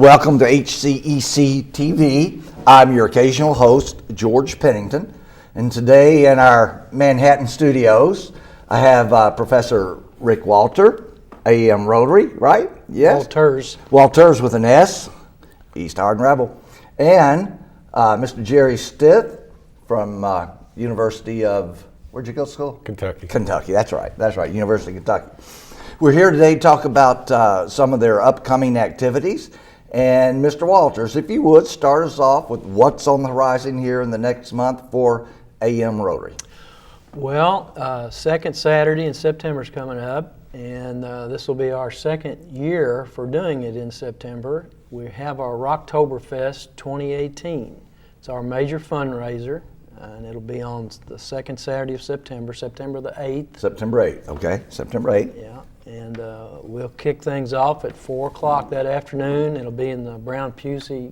Welcome to HCEC-TV. I'm your occasional host, George Pennington. And today in our Manhattan studios, I have Professor Rick Walter, AM Rotary, right? Yes. Walters with an S, East Hardin Rebel. And Mr. Jerry Stith from University of, where'd you go to school? Kentucky. Kentucky, that's right, University of Kentucky. We're here today to talk about some of their upcoming activities. And Mr. Walters, if you would, start us off with what's on the horizon here in the next month for AM Rotary. Well, second Saturday in September is coming up, and this will be our second year for doing it in September. We have our Rocktoberfest 2018. It's our major fundraiser, and it'll be on the second Saturday of September, September the 8th. September 8th, okay, September 8th. Yeah, and we'll kick things off at 4 o'clock that afternoon. It'll be in the Brown Pusey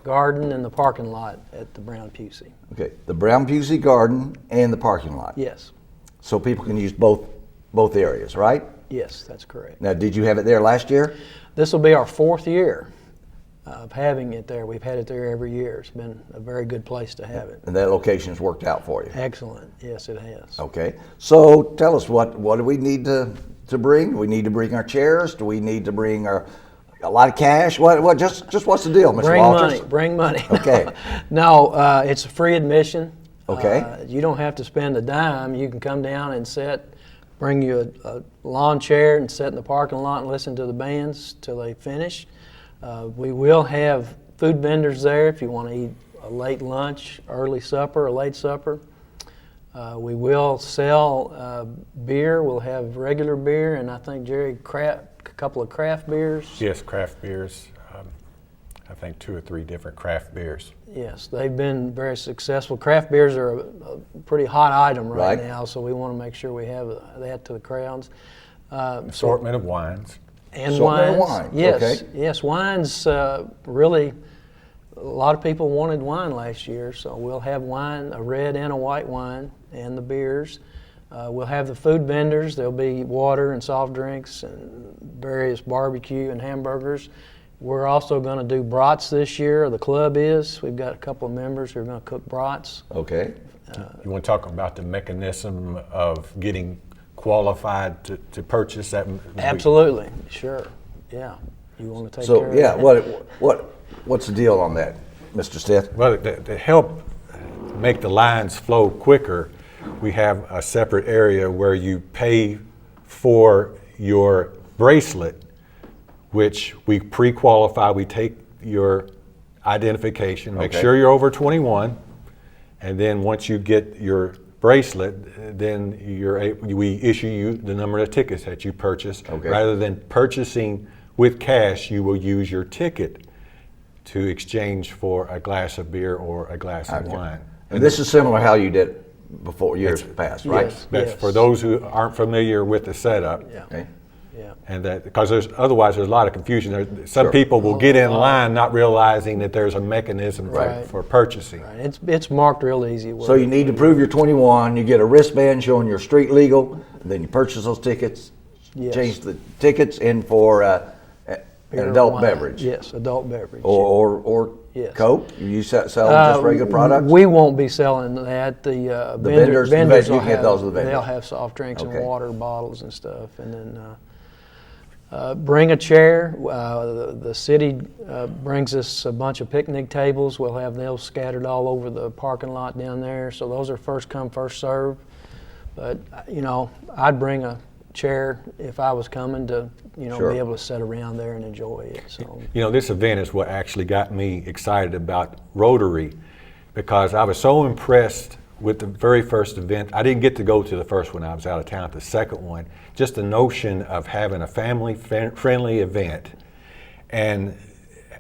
Garden and the parking lot at the Brown Pusey. Okay, the Brown Pusey Garden and the parking lot. Yes. So people can use both areas, right? Yes, that's correct. Now, did you have it there last year? This will be our 4th year of having it there. We've had it there every year. It's been a very good place to have it. And that location's worked out for you? Excellent. Yes, it has. Okay. So tell us, what do we need to bring? Do we need to bring our chairs? Do we need to bring a lot of cash? What? Just what's the deal, Mr. Walters? Bring money. Okay. No, it's a free admission. Okay. You don't have to spend a dime. You can come down and bring you a lawn chair and sit in the parking lot and listen to the bands till they finish. We will have food vendors there if you want to eat a late lunch, early supper, or late supper. We will sell beer. We'll have regular beer, and I think, Jerry, a couple of craft beers. Yes, craft beers. I think 2 or 3 different craft beers. Yes, they've been very successful. Craft beers are a pretty hot item right now, so we want to make sure we have that to the crowds. Assortment of wines. And Assortment wines. of wine. Yes, Okay. yes, wines really, a lot of people wanted wine last year, so we'll have wine, a red and a white wine, and the beers. We'll have the food vendors. There'll be water and soft drinks and various barbecue and hamburgers. We're also going to do brats this year, or the club is. We've got a couple of members who are going to cook brats. Okay. You want to talk about the mechanism of getting qualified to purchase that? Absolutely, sure, yeah. You want to take care of that? What's the deal on that, Mr. Stith? Well, to help make the lines flow quicker, we have a separate area where you pay for your bracelet, which we pre-qualify. We take your identification, make sure you're over 21, and then once you get your bracelet, then we issue you the number of tickets that you purchase. Okay. Rather than purchasing with cash, you will use your ticket to exchange for a glass of beer or a glass of wine. And this is similar to how you did before years past, right? Yes. That's for those who aren't familiar with the setup. Yeah. Okay. Yeah. And that, because otherwise there's a lot of confusion. Some people will get in line not realizing that there's a mechanism for purchasing. Right. It's marked real easy. So you need to prove you're 21, you get a wristband showing you're street legal, and then you purchase those tickets, change the tickets in for an adult beverage. Yes, adult beverage. Or Yes. Coke? You sell just regular products? We won't be selling that. The vendors will you get those of the vendors. They'll have soft drinks and water bottles and stuff. And then bring a chair. The city brings us a bunch of picnic tables. We'll have those scattered all over the parking lot down there. So those are first come, first serve. But, I'd bring a chair if I was coming to, be able to sit around there and enjoy it. So, this event is what actually got me excited about Rotary, because I was so impressed with the very first event. I didn't get to go to the first one. I was out of town at the second one. Just the notion of having a family-friendly event. And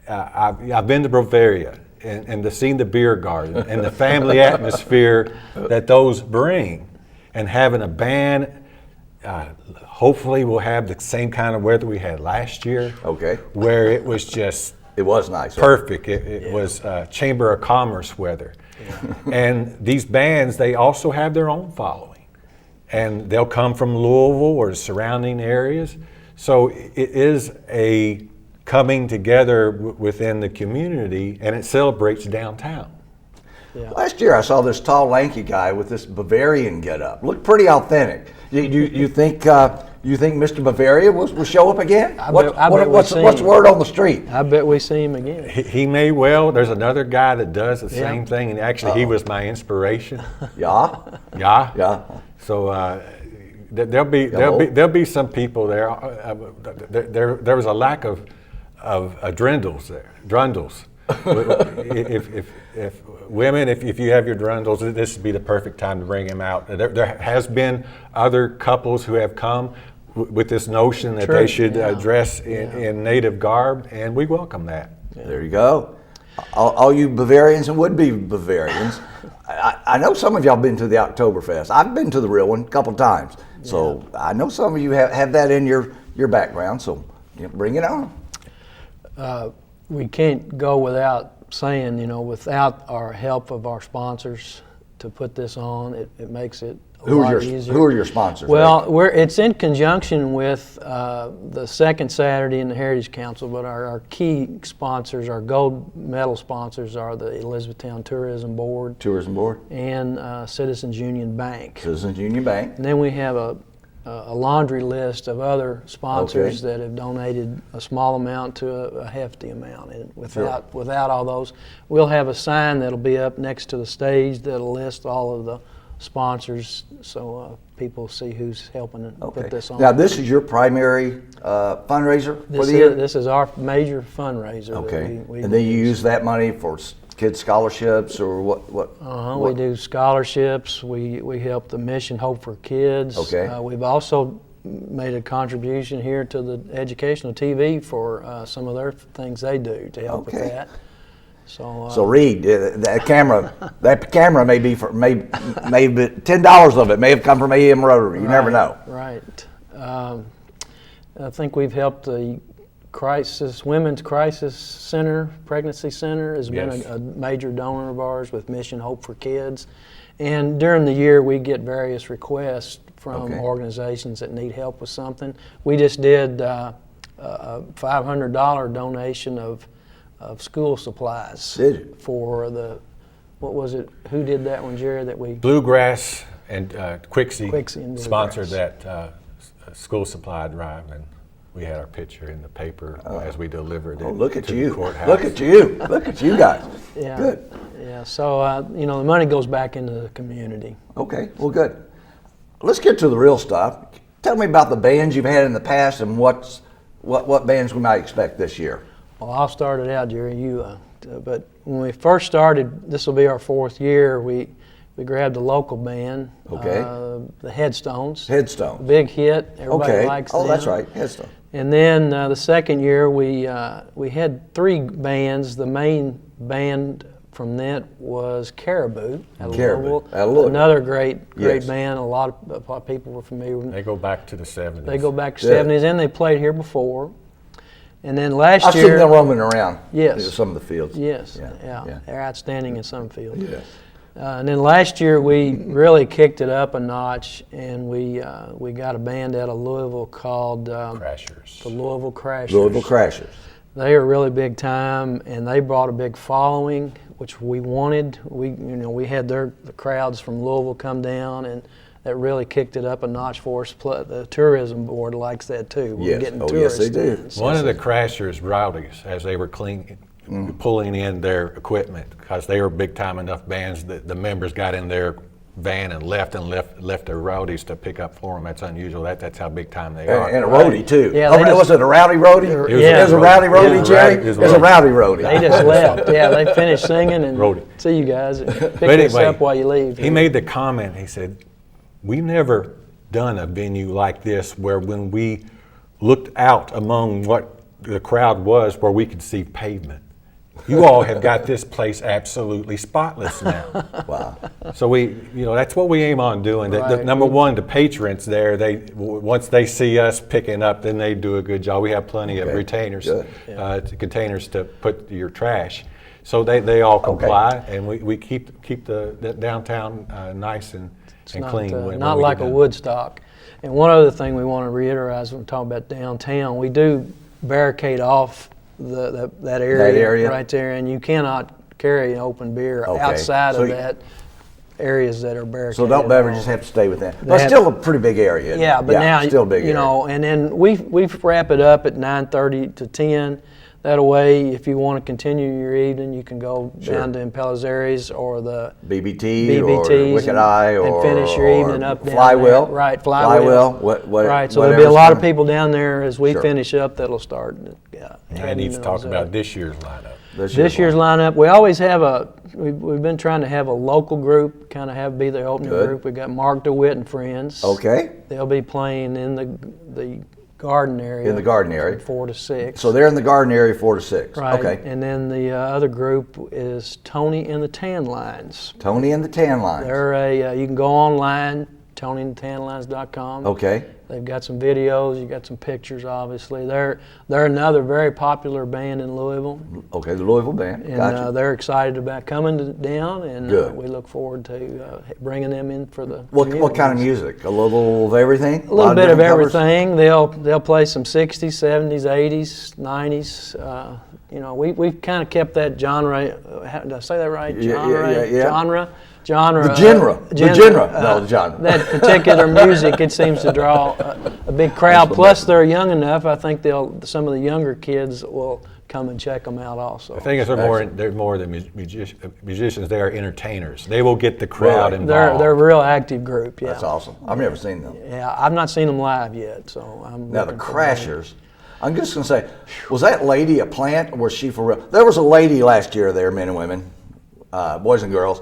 I've been to Bavaria and to see the beer garden and the family atmosphere that those bring, and having a band. Hopefully we'll have the same kind of weather we had last year. Okay. Where it was just it was nice. Perfect. It was Chamber of Commerce weather. Yeah. And these bands, they also have their own following. And they'll come from Louisville or surrounding areas. So it is a coming together within the community, and it celebrates downtown. Yeah. Last year, I saw this tall, lanky guy with this Bavarian getup. Looked pretty authentic. You think Mr. Bavaria will show up again? What's the word on the street? I bet we see him again. He may well. There's another guy that does the same thing, and actually he was my inspiration. Yeah. Yeah. So there'll be some people there. There was a lack of drundles there. Drundles. if women, if you have your drundles, this would be the perfect time to bring him out. There has been other couples who have come with this notion that they should dress in native garb, and we welcome that. Yeah. There you go. All you Bavarians and would-be Bavarians, I know some of y'all been to the Rocktoberfest. I've been to the real one a couple times. So I know some of you have that in your background, so bring it on. We can't go without saying, without our help of our sponsors to put this on, it makes it a lot easier. Who are your sponsors? Well, it's in conjunction with the second Saturday in the Heritage Council, but our key sponsors, our gold medal sponsors, are the Elizabethtown Tourism Board. And Citizens Union Bank. Citizens Union Bank. And then we have a laundry list of other sponsors that have donated a small amount to a hefty amount. And without all those, we'll have a sign that'll be up next to the stage that'll list all of the sponsors, so people see who's helping put this on. Now, this is your primary fundraiser for the year? This is our major fundraiser. Okay. And then you use that money for kids' scholarships or what? We do scholarships. We help the mission Hope for Kids. Okay. We've also made a contribution here to the educational TV for some of their things they do to help with that. So Reed, that camera may be maybe $10 of it may have come from AM Rotary. You never know. Right. I think we've helped the Women's Crisis Center, Pregnancy Center has been a major donor of ours with Mission Hope for Kids. And during the year, we get various requests from organizations that need help with something. We just did a $500 donation of school supplies for what was it? Who did that one, Jerry? Bluegrass and Quixie and sponsored that school supply drive, and we had our picture in the paper as we delivered it. Look at you! The courthouse. Look at you! Look at you guys! Yeah. Good. Yeah. So the money goes back into the community. Okay. Well, good. Let's get to the real stuff. Tell me about the bands you've had in the past and what bands we might expect this year. Well, I'll start it out, Jerry. But when we first started, this will be our 4th year. We grabbed a local band, the Headstones. Big hit. Everybody likes them. That's right, Headstone. And then the second year, we had 3 bands. The main band from that was Caribou out of Louisville. Another great band. A lot of people were familiar with them. They go back to the 70s. They go back to the 70s, and they played here before. And then last I've year, seen them roaming around. Yes. Some of the fields. Yes. Yeah. They're outstanding in some fields. Yes. And then last year we really kicked it up a notch, and we got a band out of Louisville called Crashers. The Louisville Crashers. Louisville Crashers. They are really big time, and they brought a big following, which we wanted. We had the crowds from Louisville come down, and that really kicked it up a notch for us. Plus, the tourism board likes that too. We're getting tourists. Yes, they do. One of the Crashers rowdies, as they were pulling in their equipment, because they were big time enough bands that the members got in their van and left their rowdies to pick up for them. That's unusual. That's how big time they are. And a roadie too. Yeah, was it a rowdy roadie? It was a rowdy roadie, Jerry. It was a rowdy roadie. They just left. Yeah, they finished singing and see you guys. Pick us up while you leave. He made the comment. He said, "We've never done a venue like this where when we looked out among what the crowd was, where we could see pavement. You all have got this place absolutely spotless now." Wow. So that's what we aim on doing. The number one, the patrons there, once they see us picking up, then they do a good job. We have plenty of retainers, containers to put your trash. So they all comply, and we keep the downtown nice and clean. Not like a Woodstock. And one other thing we want to reiterate when we talk about downtown, we do barricade off that area, That area? right there, and you cannot carry an open beer Okay. outside So of that areas that are barricaded. So adult beverages have to stay within. But it's still a pretty big area. Isn't it? Yeah, but now still a big you area. know, and then we wrap it up at 9:30 to 10. That way, if you want to continue your evening, you can go down to Impellizzeri's or the BBT or BBTs Wicked Eye or and finish your evening up down Flywheel. there. Right, Flywheel. Right, so there'll be a whatever's lot of coming. people down there as we Sure. finish up that'll start. I need to talk about this year's lineup. This year's lineup. We always have we've been trying to have a local group, kind of be the opening Good. group. We got Mark DeWitt and friends. Okay. They'll be playing in the garden area. In the garden area. From 4 to 6. So they're in the garden area 4 to 6. Right. Okay. And then the other group is Tony and the Tan Lines. Tony and the Tan Lines. They're you can go online, TonyandTheTanLines.com. Okay. They've got some videos. You got some pictures, obviously. They're another very popular band in Louisville, Okay, the Louisville band. and Gotcha. they're excited about coming down, and Good. we look forward to bringing them in for the. What kind of music? A little of everything? A little bit of different covers? everything. They'll play some 60s, 70s, 80s, 90s. You know, we've kind of kept that genre. Did I say that right? Yeah. Genre. The genre. The genre. No, the genre. That particular music, it seems to draw a big crowd. Plus, they're young enough. I think some of the younger kids will come and check them out also. I think they're more than musicians. They are entertainers. They will get the crowd involved. They're a real active group. Yeah. That's awesome. I've never seen them. Yeah, I've not seen them live yet, so I'm. Now the looking forward to it. Crashers. I'm just going to say, was that lady a plant or was she for real? There was a lady last year there, men and women, boys and girls,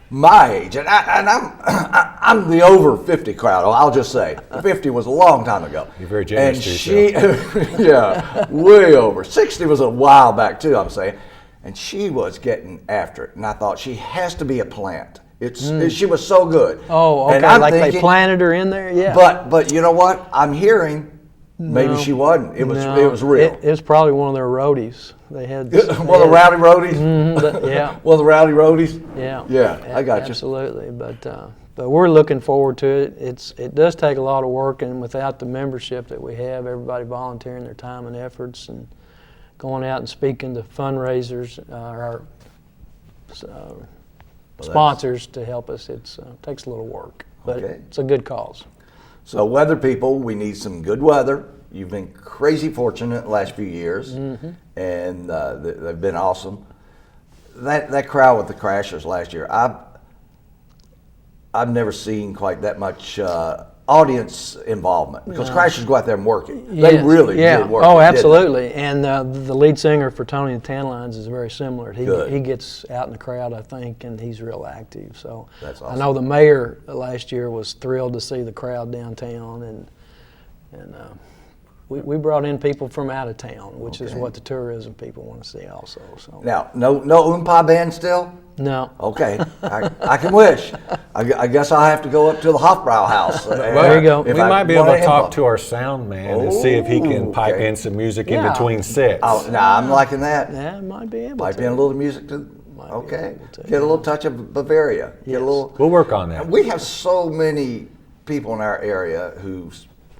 my age, and I'm the over 50 crowd. I'll just say 50 was a long time ago. You're very generous and to she, yeah, way over. 60 was a while back too. I'm saying, and she was getting after it, and I thought she has to be a plant. She was so good. Oh, okay. And I'm Like thinking, they planted her in there. Yeah. But you know what? I'm hearing maybe she wasn't. It was real. It was probably one of their roadies. They had Well, the rowdy roadies. yeah. Well, the rowdy roadies. Yeah. Yeah, I got you. Absolutely. But we're looking forward to it. It does take a lot of work, and without the membership that we have, everybody volunteering their time and efforts and going out and speaking to fundraisers, our sponsors to help us, it takes a little work. But Okay. it's a good cause. So, weather people, we need some good weather. You've been crazy fortunate the last few years, and they've been awesome. That crowd with the Crashers last year, I've never seen quite that much audience involvement because Crashers go out there and work it. They Yes. really did work it. Oh, didn't they? absolutely. And the lead singer for Tony and the Tan Lines is very similar. Good. He gets out in the crowd, I think, and he's real active. So That's I awesome. know the mayor last year was thrilled to see the crowd downtown, and we brought in people from out of town, which is Okay. what the tourism people want to see also. So Now, no Oompa band still? no. Okay, I can wish. I guess I'll have to go up to the Hofbrau house. There you go. We might be able to talk to our sound man and see if he can pipe okay. in some music in Yeah. between sets. Oh, nah, I'm liking that. Yeah, might be able Pipe to. in a little music to. Might be Okay, able to, get a little touch of Bavaria. Get a Yes. little. We'll work on that. We have so many people in our area who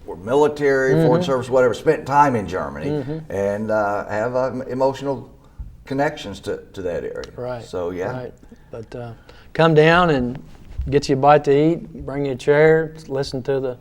were military, foreign service, whatever, spent time in Germany, and have emotional connections to that area. Right. So yeah. Right. But come down and get you a bite to eat, bring you a chair, listen to the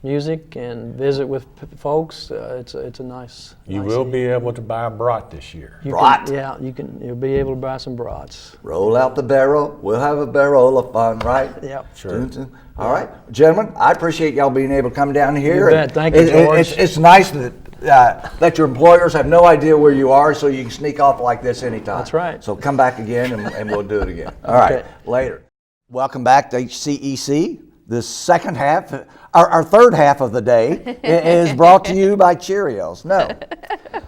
music, and visit with folks. It's a nice. You nice will evening. be able to buy a brat this year. You Brat. can, yeah, you'll be able to buy some brats. Roll out the barrel. We'll have a barrel of fun, right? Yep. Sure. Dun, dun. All right, gentlemen. I appreciate y'all being able to come down here. You bet. Thank you, George. It's nice that your employers have no idea where you are, so you can sneak off like this anytime. That's right. So come back again, and we'll do it again. All right, Okay. later. Welcome back to HCEC. The second half, our third half of the day, is brought to you by Cheerios. No,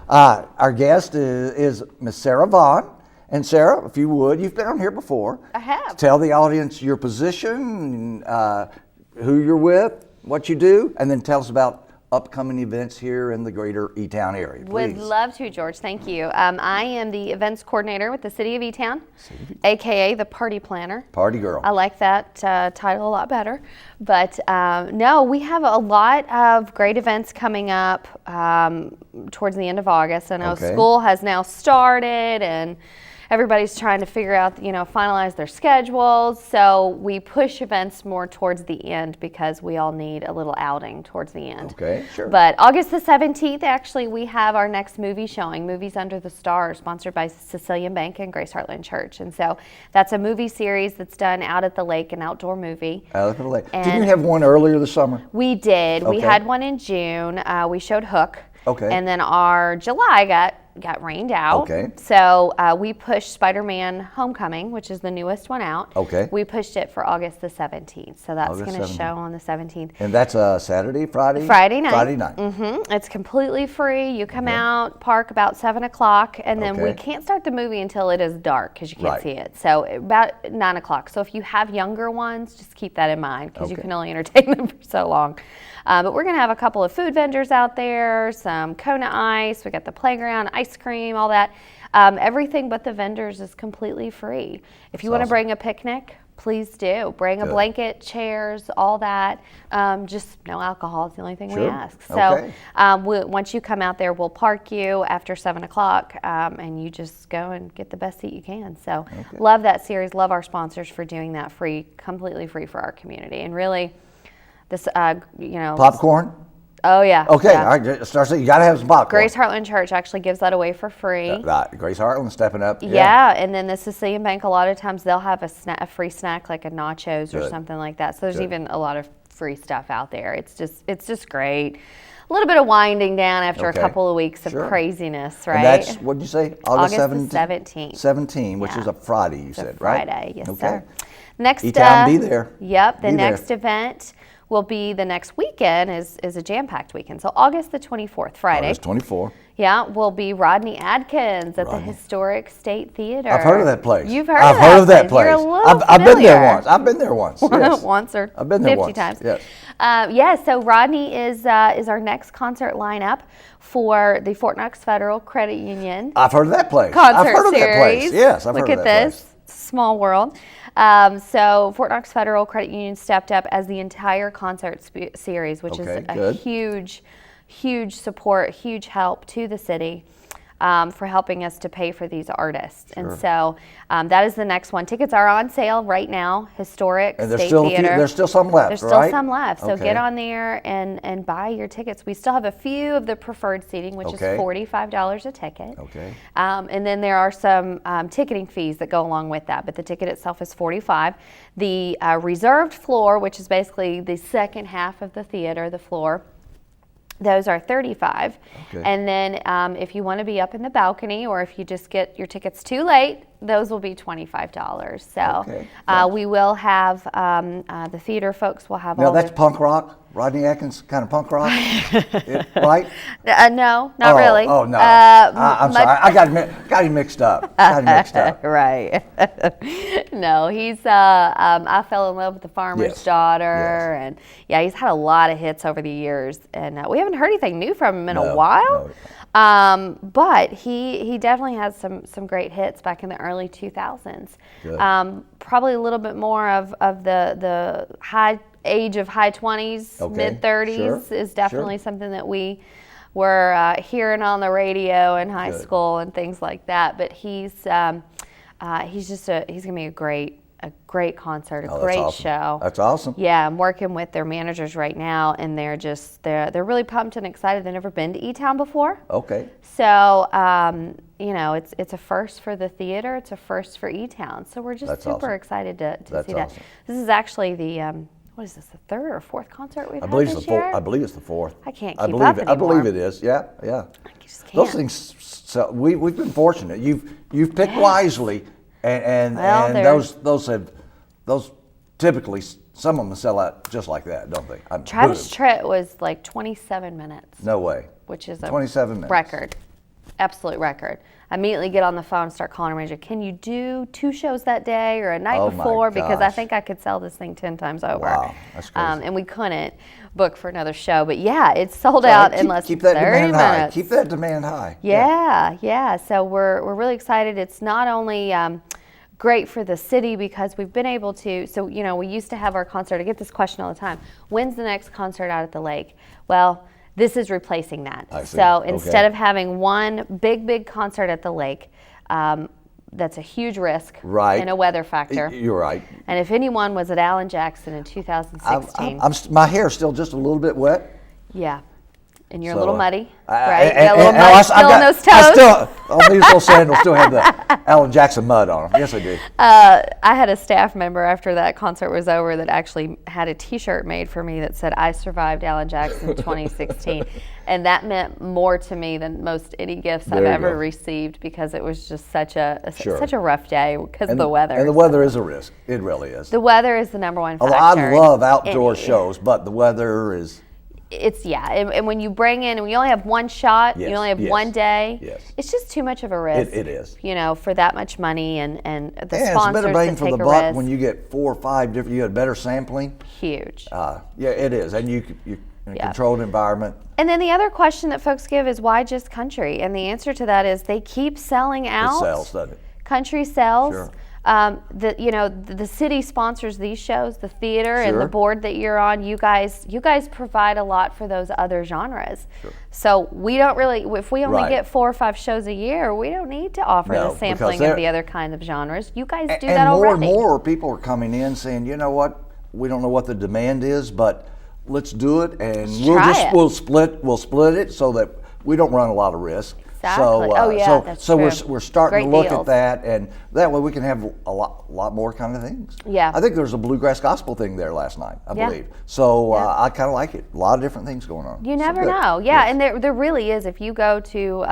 our guest is Miss Sarah Vaughn. And Sarah, if you would, you've been on here before. I have. Tell the audience your position, who you're with, what you do, and then tell us about upcoming events here in the greater E-Town area, Would please. love to, George. Thank you. I am the events coordinator with the City of E-Town, aka the party planner. Party girl. I like that title a lot better. But no, we have a lot of great events coming up towards the end of August. I know Okay. school has now started and everybody's trying to figure out, finalize their schedules. So we push events more towards the end because we all need a little outing towards the end. Okay, sure. But August the 17th, actually, we have our next movie showing, Movies Under the Stars, sponsored by Sicilian Bank and Grace Heartland Church. And so that's a movie series that's done out at the lake, an outdoor movie. Out at the lake. Didn't And you have one earlier this summer? We did. We Okay. had one in June. We showed Hook. Okay. And then our July got rained out. Okay. So we pushed Spider-Man Homecoming, which is the newest one out. Okay. We pushed it for August the 17th. So that's August going to 17th. show on the 17th. And that's Saturday, Friday? Friday night. Friday night. It's completely free. You come out, park about 7 o'clock, and then we Okay. can't start the movie until it is dark because you can't Right. see it. So about 9 o'clock. So if you have younger ones, just keep that in mind because you Okay. can only entertain them for so long. But we're going to have a couple of food vendors out there, some Kona ice, we got the playground, ice cream, all that. Everything but the vendors is completely free. If you want to awesome. bring a picnic, please do. Bring a Good. blanket, chairs, all that. Just no alcohol is the only thing we Sure. ask. So Okay. once you come out there, we'll park you after 7 o'clock and you just go and get the best seat you can. So love that series. Love our sponsors for doing that free, completely free for our community. And really, this, Popcorn? Oh, yeah. Okay, yeah. all right. Start saying you got to have some popcorn. Grace Heartland Church actually gives that away for free. Right. Grace Heartland stepping up. Yeah, and then the Sicilian Bank, a lot of times they'll have a free snack like a nachos or Good. something like that. So there's Good. even a lot of free stuff out there. It's just great. A little bit of winding down after Okay. a couple of weeks of Sure. craziness, right? And that's, what did you say? August the 17th. 17th. 17, which Yeah. is a Friday, you It's a said, right? Friday, yes, Okay. sir. Next, E-Town, be there. Yep, the Be there. next event will be the next weekend is a jam-packed weekend. So August the 24th, Friday. August 24. Yeah, will be Rodney Adkins at the Rodney. Historic State Theater. I've heard of that place. You've heard I've of heard of that place. You're a place. little I've been there familiar. once. I've been there once. Yes. Once or I've been there 50 once. times. Yes. Yeah, so Rodney is our next concert lineup for the Fort Knox Federal Credit Union I've heard of that place. concert I've heard of series. that place. Yes, I've Look heard at of that this. place. Small world. So Fort Knox Federal Credit Union stepped up as the entire concert series, which is Okay, a good. huge support, huge help to the city for helping us to pay for these artists. And so that is the next one. Tickets are on sale right now. Historic And there's State still Theater. there's still some left, There's right? still some left, so Okay. get on there and buy your tickets. We still have a few of the preferred seating, which Okay. is $45 a ticket. Okay. And then there are some ticketing fees that go along with that, but the ticket itself is $45. The reserved floor, which is basically the second half of the theater, the floor, those are $35. Okay. And then if you want to be up in the balcony or if you just get your tickets too late, those will be $25. So Okay, we will have, the theater folks will have Now all that's the... punk rock. Rodney Atkins kind of punk rock, right? no, not really. Oh no! I'm much- sorry. I got him mixed up. Right. No, he's. I fell in love with The Farmer's Yes, Daughter, and yeah, he's had a lot of hits over the years, and we haven't heard anything new from him in a No, while. But he definitely has some great hits back in the early 2000s. Good. Probably a little bit more of the high 20s, Okay, mid 30s sure, is definitely sure. something that we were hearing on the radio in high Good. school and things like that. But he's gonna be a great concert, Oh, that's great awesome. show. That's awesome. Yeah, I'm working with their managers right now, and they're really pumped and excited. They've never been to E-Town before. Okay. So, it's a first for the theater. It's a first for E-Town. So we're just That's super awesome. excited to That's see that. awesome. This is actually the, what is this, the third or fourth concert we've I had believe it's this the fourth. year? I believe it's the fourth. I can't I keep believe up it. I believe anymore. it is. Yeah, yeah. I just Those can't. things. So we've been fortunate. You've picked wisely, and Well, and they're- those typically some of them sell out just like that, don't they? Travis Boom. Tritt was like 27 minutes, No way. which is a 27 minutes. record, absolute record. immediately get on the phone and start calling our manager. Can you do 2 shows that day or a night Oh, my before? Because I gosh. think I could sell this thing 10 times over. Wow, that's crazy. And we couldn't book for another show. But yeah, it's sold out in less Keep than that 30 demand high. minutes. Keep that demand high. Yeah. So we're really excited. It's not only great for the city because we've been able to, so we used to have our concert. I get this question all the time. When's the next concert out at the lake? Well, this is replacing that. I see. So Okay. instead of having one big concert at the lake, that's a huge risk Right. and a weather factor. You're right. And if anyone was at Alan Jackson in 2016, My hair's still just a little bit wet. yeah. And you're So, a little muddy, I- right? and- You got a little and mud I still on got- those I toes. still, these little sandals still have the Alan Jackson mud on them. Yes, I do. I had a staff member after that concert was over that actually had a T-shirt made for me that said, "I survived Alan Jackson 2016," and that meant more to me than most any gifts I've There you ever go. received because it was just such a Sure. such a rough day because of the weather. And the weather is a risk. It really is. The weather is the number one factor. Although I love outdoor And shows, but the weather is. It's and when you bring in, and we only have one shot, Yes, you only have yes, one day. yes. It's just too much of a risk. It is. For that much money and the And it's sponsors better bang that for take the a buck risk. when you get 4 or 5 different. You had better sampling. Huge. Yeah, it is, and you in a Yeah. controlled environment. And then the other question that folks give is why just country? And the answer to that is they keep selling out. It sells, doesn't it? Country sells. Sure. The city sponsors these shows, the theater and the Sure. board that you're on. You guys provide a lot for those other genres. Sure. So we don't really, if we only Right. get 4 or 5 shows a year, we don't need to offer No, the because sampling they're- of the other kind of genres. You guys do And that more already. and more people are coming in saying, you know what, we don't know what the demand is, but let's do it, and try it. we'll split it so that we don't run a lot of risk. Exactly. So, Oh, yeah, so, that's so true. we're starting Great to look deals. at that, and that way we can have a lot more kind of things. Yeah. I think there was a bluegrass gospel thing there last night, I Yeah. believe. So Yeah. I kind of like it. A lot of different things going on. You So never good. know. Yeah, Yes. and there really is. If you go to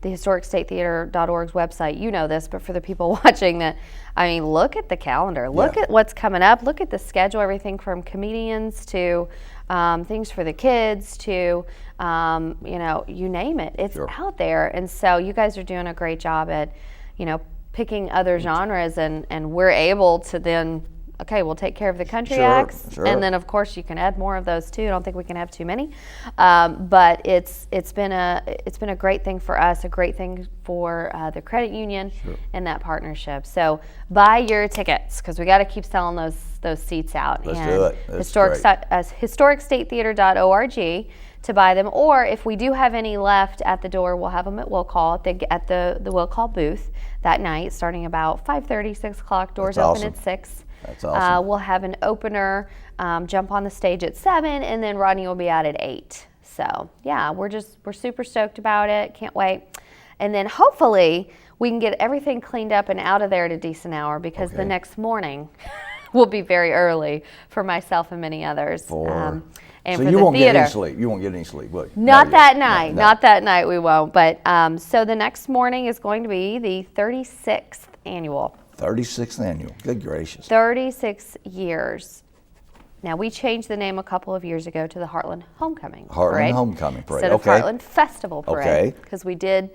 the historicstatetheater.org's website, you know this, but for the people watching that, look at the calendar. Look Yeah. at what's coming up. Look at the schedule, everything from comedians to things for the kids to, you name it. It's Sure. out there. And so you guys are doing a great job at, picking other genres, and we're able to then, okay, we'll take care of the country Sure, acts, sure. and then of course you can add more of those too. I don't think we can have too many, but it's been a great thing for us, a great thing for the credit union and that partnership. So buy your tickets because we got to keep selling those seats out. Let's and do it. That's great. historicstatetheater.org to buy them, or if we do have any left at the door, we'll have them at Will Call at the Will Call booth that night, starting about 5:30, 6 o'clock. Doors That's open awesome. at 6. That's awesome. We'll have an opener, jump on the stage at 7, and then Rodney will be out at 8. So yeah, we're super stoked about it. Can't wait. And then hopefully we can get everything cleaned up and out of there at a decent hour because the Okay. next morning will be very early for myself and many others. And So for you the won't theater. get any sleep. You won't get any sleep, will you? Not yet. that night. No. Not that night we won't. But so the next morning is going to be the 36th annual. 36th annual. Good gracious. 36 years. Now, we changed the name a couple of years ago to the Heartland Homecoming Heartland Parade. Homecoming Parade, Instead of okay. Heartland Festival Parade. Okay. Because we did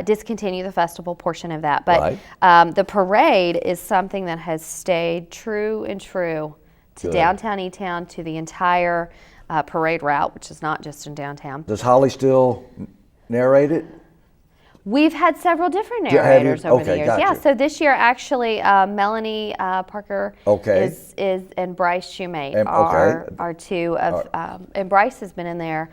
discontinue the festival portion of that. But Right. the parade is something that has stayed true and true to Good. downtown E-Town, to the entire parade route, which is not just in downtown. Does Holly still narrate it? We've had several different have you? narrators over the Okay, years. gotcha. Yeah, so this year actually Melanie Parker Okay. is and Bryce Shoemate Okay. are two of, and Bryce has been in there.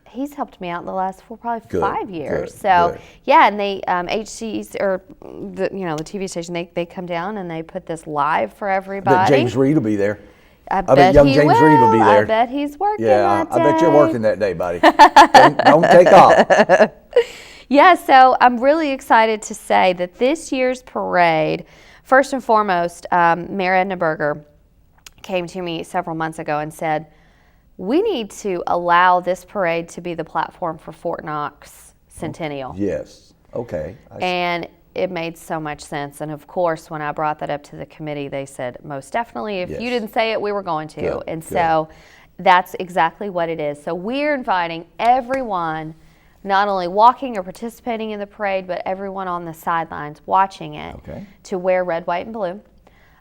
He's helped me out in the last probably Good, 5 years. good, So good. yeah, and they HCEC or the TV station they come down and they put this live for everybody. That James Reed will be there. I bet bet young he James Reed will be there. I bet he's working Yeah, that I bet you're day. working that day, buddy. don't take off. Yeah, so I'm really excited to say that this year's parade, first and foremost, Mayor Edna Berger came to me several months ago and said, we need to allow this parade to be the platform for Fort Knox Centennial. Yes. Okay. And it made so much sense. And of course, when I brought that up to the committee, they said, most definitely, if Yes. you didn't say it, we were going to. Good, And good. so that's exactly what it is. So we're inviting everyone not only walking or participating in the parade, but everyone on the sidelines watching it to wear red, white, and blue.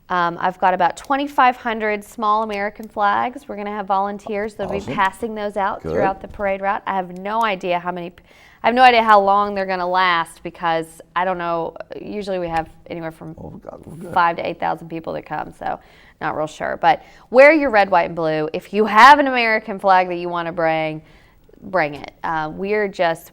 I've got about 2,500 small American flags. We're going to have volunteers that'll be passing those out throughout the parade route. I have no idea how long they're going to last, because I don't know. Usually we have anywhere from 5,000 to 8,000 people that come, so not real sure. But wear your red, white, and blue. If you have an American flag that you want to bring it.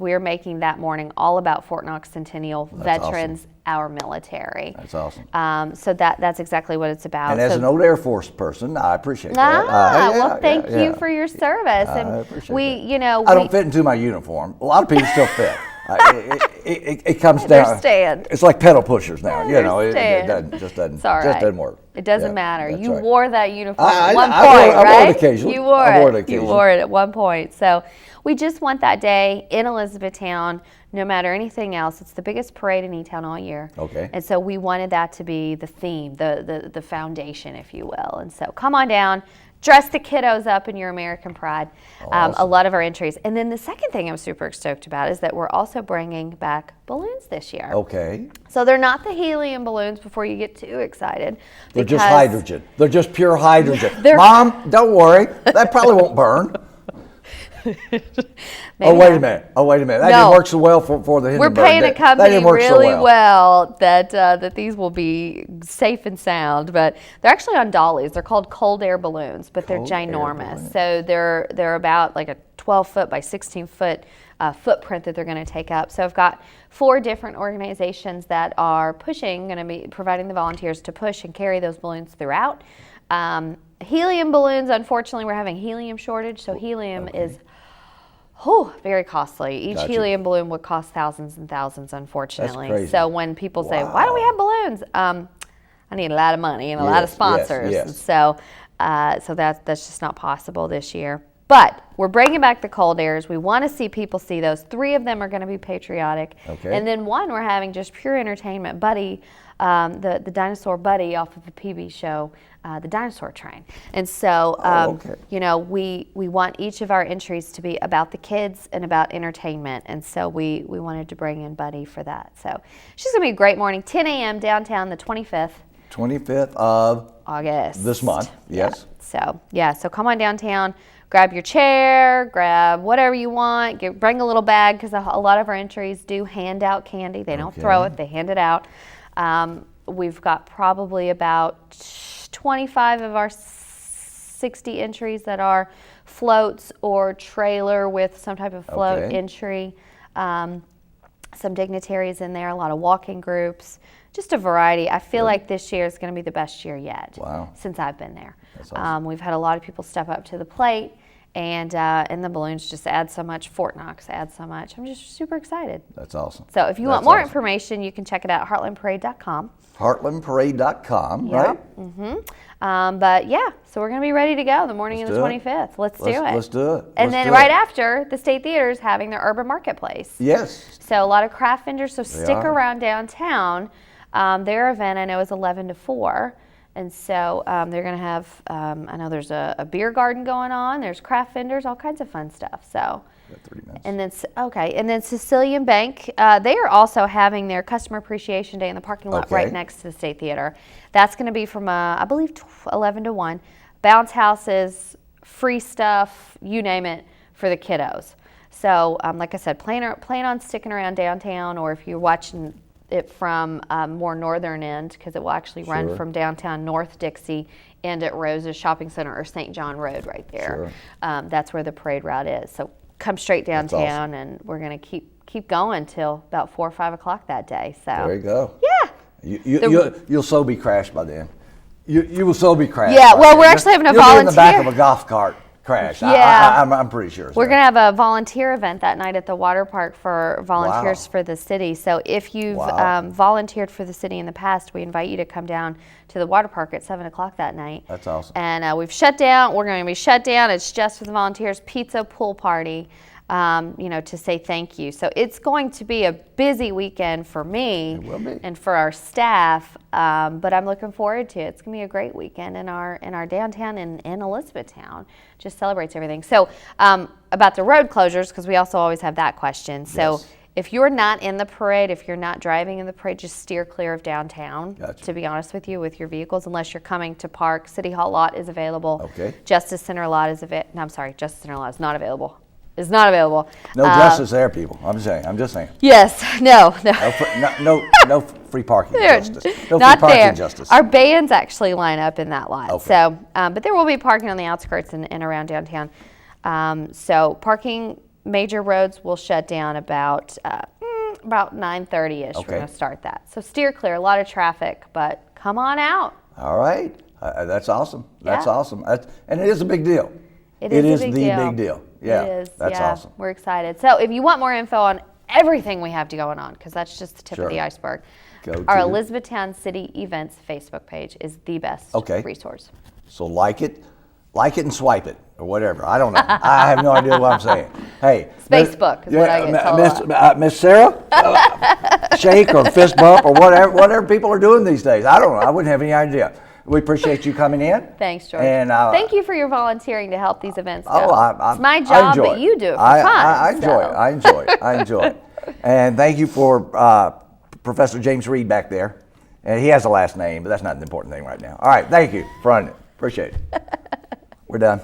We're making that morning all about Fort Knox Centennial veterans, our military. That's awesome. So that's exactly what it's about. And as an old Air Force person, I appreciate that. Thank you for your service. I And appreciate that. I don't fit into my uniform. A lot of people still fit. It comes down. Understand. It's like pedal pushers now. It doesn't work. It doesn't matter. You right. wore that uniform at one point, I right? wore it occasionally. You wore it at one point. So we just want that day in Elizabethtown, no matter anything else. It's the biggest parade in E-Town all year. Okay. And so we wanted that to be the theme, the foundation, if you will. And so come on down. Dress the kiddos up in your American pride. Awesome. A lot of our entries. And then the second thing I'm super stoked about is that we're also bringing back balloons this year. Okay. So they're not the helium balloons, before you get too excited. They're just hydrogen. They're just pure hydrogen. They're- Mom, don't worry. That probably won't wburn. Oh, wait a minute. That didn't work so well for the Hindenburg. We're paying a company that didn't work really so well that these will be safe and sound, but they're actually on dollies. They're called cold air balloons, but they're ginormous. So they're about like a 12-foot by 16-foot footprint that they're going to take up. So I've got 4 different organizations that are going to be providing the volunteers to push and carry those balloons throughout. Helium balloons, unfortunately, we're having helium shortage, so helium is very costly. Each helium balloon would cost thousands and thousands, unfortunately. That's crazy. So when people say, why don't we have balloons? I need a lot of money and a lot of sponsors. Yes. So that's just not possible this year. But we're bringing back the cold airs. We want to see people see those. 3 of them are going to be patriotic. Okay. And then 1 we're having just pure entertainment. Buddy, the dinosaur Buddy off of the PB show, the Dinosaur Train. And so, we want each of our entries to be about the kids and about entertainment. And so we wanted to bring in Buddy for that. So it's just going to be a great morning. 10 a.m. downtown, the 25th. 25th of August. this month, yes. So come on downtown. Grab your chair, grab whatever you want, bring a little bag, because a lot of our entries do hand out candy. They don't throw it, they hand it out. We've got probably about 25 of our 60 entries that are floats or trailer with some type of float entry. Some dignitaries in there, a lot of walking groups, just a variety. I feel like this year is going to be the best year yet since I've been there. That's awesome. We've had a lot of people step up to the plate, and the balloons just add so much. Fort Knox adds so much. I'm just super excited. That's awesome. So if you want more information, you can check it out at heartlandparade.com. Heartlandparade.com, right? So we're going to be ready to go the morning of the 25th. Let's do it. Let's do it. And then right after, the State Theater is having their urban marketplace. Yes. So a lot of craft vendors, so stick around downtown. Their event, I know, is 11 to 4. And so they're going to have, I know there's a beer garden going on. There's craft vendors, all kinds of fun stuff. So. Got 30 minutes. And then Sicilian Bank, they are also having their Customer Appreciation Day in the parking lot right next to the State Theater. That's going to be from, I believe, 11 to 1. Bounce houses, free stuff, you name it, for the kiddos. So, like I said, plan on sticking around downtown, or if you're watching it from more northern end, because it will actually run from downtown North Dixie and at Rose's Shopping Center or St. John Road right there. That's where the parade route is. So come straight downtown, and we're going to keep going till about 4 or 5 o'clock that day. So there you go. Yeah. You'll so be crashed by then. You will so be crashed. Yeah. by Well, then. we're actually having a You'll volunteer. be in the back of a golf cart crash. Yeah. I'm pretty sure. We're going to have a volunteer event that night at the water park for volunteers for the city. So if you've volunteered for the city in the past, we invite you to come down to the water park at 7 o'clock that night. That's awesome. And we've shut down. We're going to be shut down. It's just for the volunteers. Pizza pool party. to say thank you. So it's going to be a busy weekend for me It will be. and for our staff, but I'm looking forward to it. It's going to be a great weekend in our downtown in Elizabethtown. Just celebrates everything. So about the road closures, because we also always have that question. So Yes. if you're not in the parade, if you're not driving in the parade, just steer clear of downtown, Gotcha. to be honest with you, with your vehicles, unless you're coming to park. City Hall lot is available. Okay. Justice Center lot is available. No, I'm sorry, Justice Center lot is not available. Is not available. No justice there, people. I'm just saying. Yes, no. No free parking They're justice. No not free parking there. justice. Our bands actually line up in that lot. Okay. So, but there will be parking on the outskirts and around downtown. So parking, major roads will shut down about 9:30ish. Okay. We're going to start that. So steer clear. A lot of traffic, but come on out. All right. That's awesome. That's Yeah. awesome. And it is a big deal. It is a the big deal. big deal. Yeah. It is. That's yeah. awesome. We're excited. So if you want more info on everything we have going on, because that's just the tip Sure. of the iceberg, Go our to- Elizabethtown City Events Facebook page is the best Okay. resource. So like it and swipe it or whatever. I don't know. I have no idea what I'm saying. Hey, Facebook is what I get told. Miss Sarah, shake or fist bump or whatever people are doing these days. I don't know. I wouldn't have any idea. We appreciate you coming in. Thanks, George. And thank you for your volunteering to help these events go. it's my I job, enjoy but it. you do it for I fun. enjoy it. I enjoy it. I enjoy it. And thank you for Professor James Reed back there. And he has a last name, but that's not an important thing right now. All right. Thank you for running it. Appreciate it. We're done.